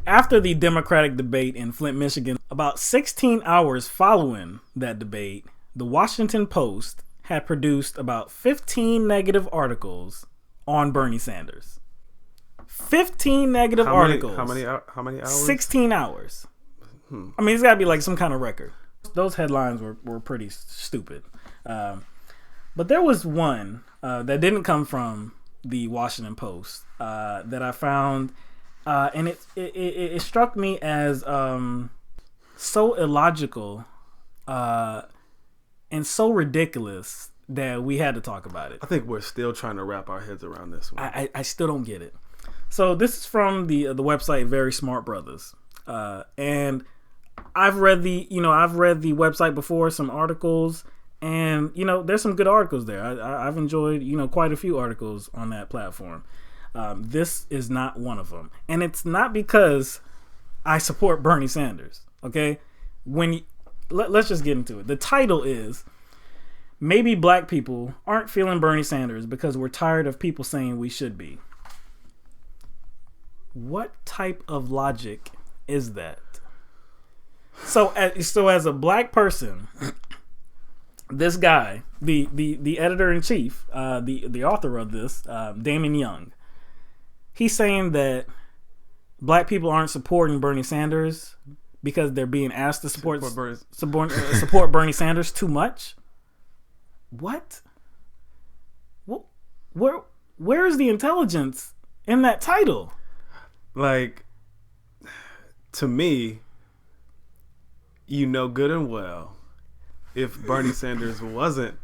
after the Democratic debate in Flint, Michigan, about 16 hours following that debate, the Washington Post had produced about 15 negative articles on Bernie Sanders. 15 negative articles. How many hours? 16 hours. I mean, it's got to be like some kind of record. Those headlines were pretty stupid. But there was one that didn't come from the Washington Post that I found, and it struck me as so illogical and so ridiculous that we had to talk about it. I think we're still trying to wrap our heads around this one. I still don't get it. So this is from the website Very Smart Brothers, and I've read the website before, some articles, and there's some good articles there. I've enjoyed quite a few articles on that platform. This is not one of them, and it's not because I support Bernie Sanders. Okay, let's just get into it. The title is "Maybe Black People Aren't Feeling Bernie Sanders Because We're Tired of People Saying We Should Be." What type of logic is that? So as a black person, this guy, the editor-in-chief, the author of this, Damon Young, he's saying that black people aren't supporting Bernie Sanders because they're being asked to support Bernie Sanders too much. What? Where is the intelligence in that title? Like, to me, good and well, if Bernie Sanders wasn't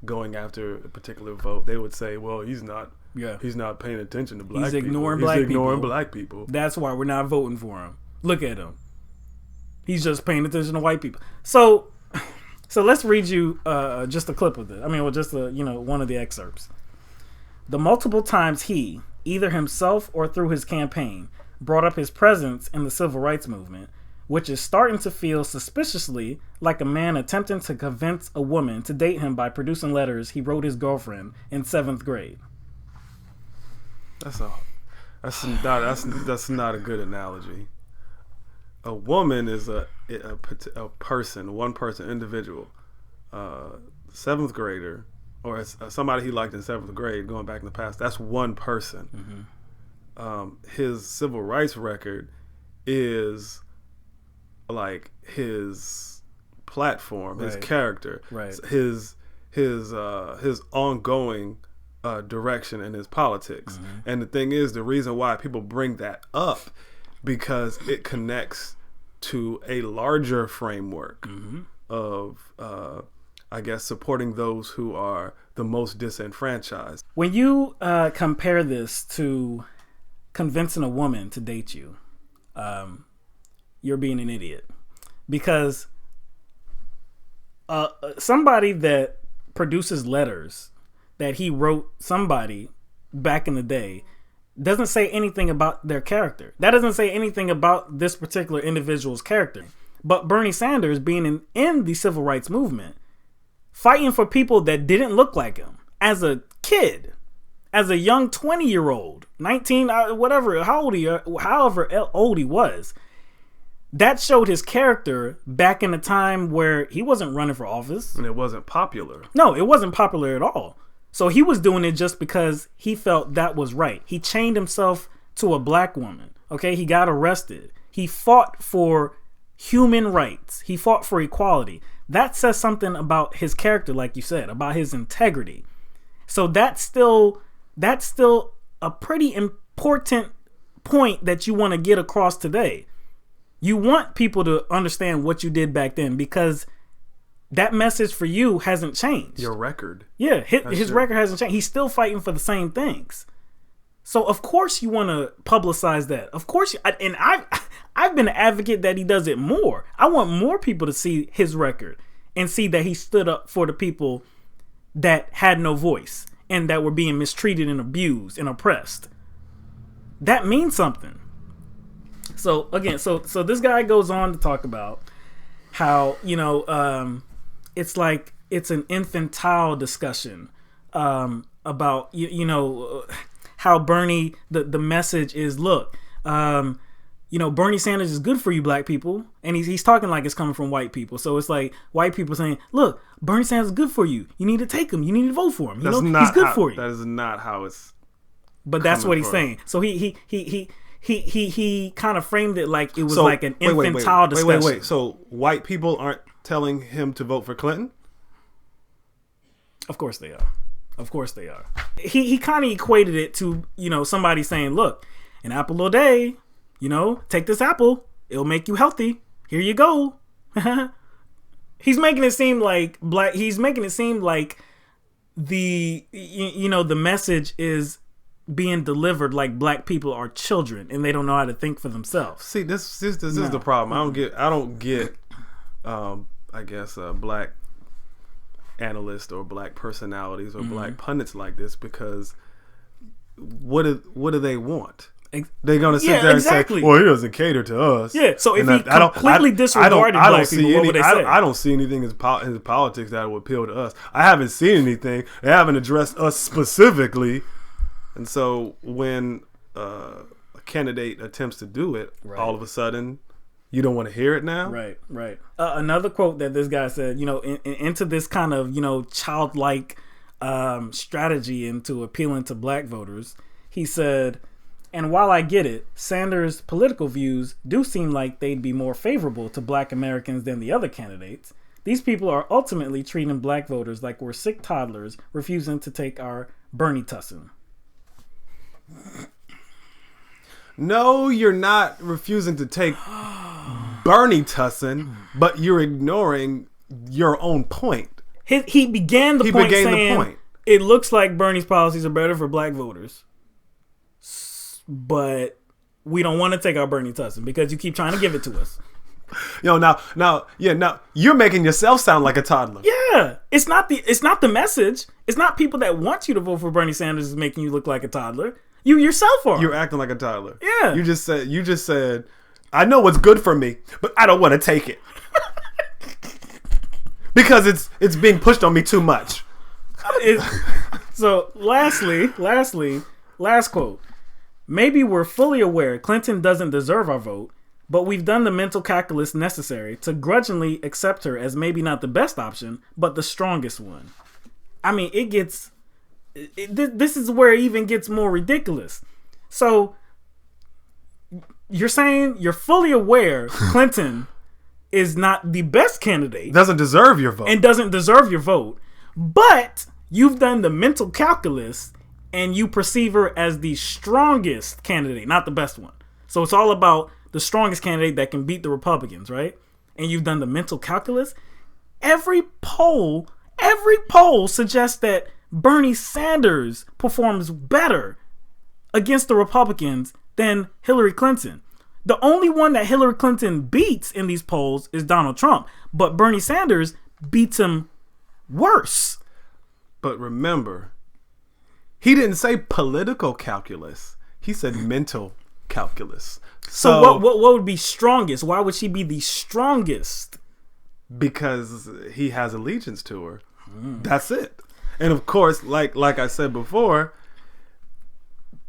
going after a particular vote, they would say, well, he's not paying attention to black people. He's ignoring black people. That's why we're not voting for him. Look at him. He's just paying attention to white people. So let's read you just a clip of it. I mean, just one of the excerpts. The multiple times he, either himself or through his campaign, brought up his presence in the civil rights movement, which is starting to feel suspiciously like a man attempting to convince a woman to date him by producing letters he wrote his girlfriend in 7th grade. That's not a good analogy. A woman is a person, one person, individual, 7th grader, or somebody he liked in 7th grade, going back in the past. That's one person. Mm-hmm. His civil rights record is like his platform, his character, his ongoing direction in his politics. Mm-hmm. And the thing is, the reason why people bring that up, because it connects to a larger framework of I guess supporting those who are the most disenfranchised. When you compare this to convincing a woman to date you, you're being an idiot, because somebody that produces letters that he wrote somebody back in the day doesn't say anything about their character. That doesn't say anything about this particular individual's character. But Bernie Sanders, being in the civil rights movement, fighting for people that didn't look like him as a kid, as a young 20-year-old, 19, whatever, however old he was, that showed his character back in a time where he wasn't running for office. And it wasn't popular. No, it wasn't popular at all. So he was doing it just because he felt that was right. He chained himself to a black woman. Okay, he got arrested. He fought for human rights. He fought for equality. That says something about his character, like you said, about his integrity. So that's still a pretty important point that you want to get across today. You want people to understand what you did back then, because that message for you hasn't changed. Your record. Yeah, his record hasn't changed. He's still fighting for the same things. So of course you want to publicize that. Of course, and I've been an advocate that he does it more. I want more people to see his record and see that he stood up for the people that had no voice and that were being mistreated and abused and oppressed. That means something. So again, so this guy goes on to talk about how, it's like it's an infantile discussion about, how Bernie, the message is, look, Bernie Sanders is good for you black people. And he's talking like it's coming from white people. So it's like white people saying, look, Bernie Sanders is good for you. You need to take him. You need to vote for him. He's good for you. That is not how it's. But that's what he's saying. So he kind of framed it like it was like an infantile discussion. Wait. So white people aren't telling him to vote for Clinton? Of course they are. Of course they are. He kind of equated it to, somebody saying, look, an apple a day, take this apple. It'll make you healthy. Here you go. He's making it seem like he's making it seem like the message is being delivered like black people are children and they don't know how to think for themselves. See, this is the problem. I don't get I guess black analysts or black personalities or black pundits like this, because what do they want? They're gonna sit there and say, "Well, he doesn't cater to us." Yeah. So if he completely disregarded black people, what would they say? I don't see anything in his politics that would appeal to us. I haven't seen anything. They haven't addressed us specifically. And so when a candidate attempts to do it, all of a sudden, you don't want to hear it now? Right. Another quote that this guy said, into this kind of, childlike strategy into appealing to black voters, he said, and while I get it, Sanders' political views do seem like they'd be more favorable to black Americans than the other candidates. These people are ultimately treating black voters like we're sick toddlers refusing to take our Bernietussin. No, you're not refusing to take Bernietussin, but you're ignoring your own point. He began the point saying it looks like Bernie's policies are better for black voters, but we don't want to take our Bernietussin because you keep trying to give it to us. Now you're making yourself sound like a toddler. Yeah, it's not the message. It's not people that want you to vote for Bernie Sanders is making you look like a toddler. You yourself are. You're acting like a toddler. Yeah. You just said, I know what's good for me, but I don't want to take it because it's being pushed on me too much. So lastly, last quote. Maybe we're fully aware Clinton doesn't deserve our vote, but we've done the mental calculus necessary to grudgingly accept her as maybe not the best option, but the strongest one. I mean, this is where it even gets more ridiculous. So you're saying you're fully aware Clinton is not the best candidate, doesn't deserve your vote, but you've done the mental calculus and you perceive her as the strongest candidate, not the best one. So it's all about the strongest candidate that can beat the Republicans, right? And you've done the mental calculus. Every poll suggests that Bernie Sanders performs better against the Republicans than Hillary Clinton. The only one that Hillary Clinton beats in these polls is Donald Trump, but Bernie Sanders beats him worse. But remember, he didn't say political calculus. He said mental calculus. So what would be strongest? Why would she be the strongest? Because he has allegiance to her. That's it. And of course, like I said before,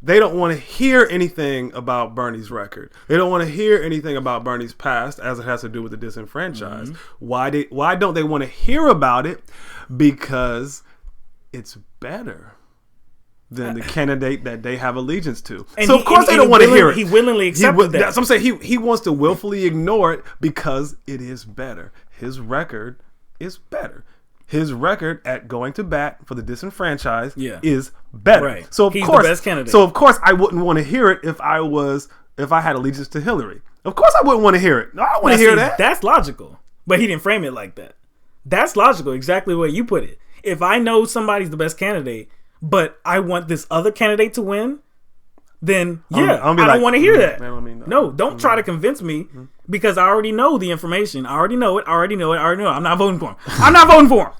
they don't want to hear anything about Bernie's record. They don't want to hear anything about Bernie's past as it has to do with the disenfranchised. Why don't they want to hear about it? Because it's better than the candidate that they have allegiance to. And so of course they don't want to hear it. He willingly accepted that. That's what I'm saying. He wants to willfully ignore it because it is better. His record is better. His record at going to bat for the disenfranchised is better. Right. So he's the best candidate. So of course I wouldn't want to hear it if I had allegiance to Hillary. Of course I wouldn't want to hear it. No, I don't want to hear that. That's logical. But he didn't frame it like that. That's logical, exactly the way you put it. If I know somebody's the best candidate, but I want this other candidate to win, then I don't want to hear that. No, don't try to convince me because I already know the information. I already know it. I'm not voting for him.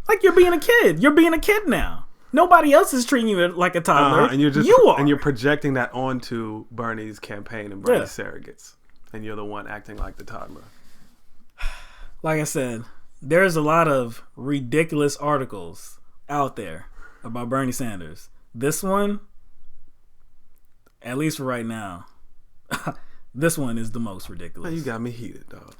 Like you're being a kid. You're being a kid now. Nobody else is treating you like a toddler. And you are. And you're projecting that onto Bernie's campaign and Bernie's surrogates. And you're the one acting like the toddler. Like I said, there's a lot of ridiculous articles out there about Bernie Sanders. This one, at least for right now, This one is the most ridiculous. Man, you got me heated, dog.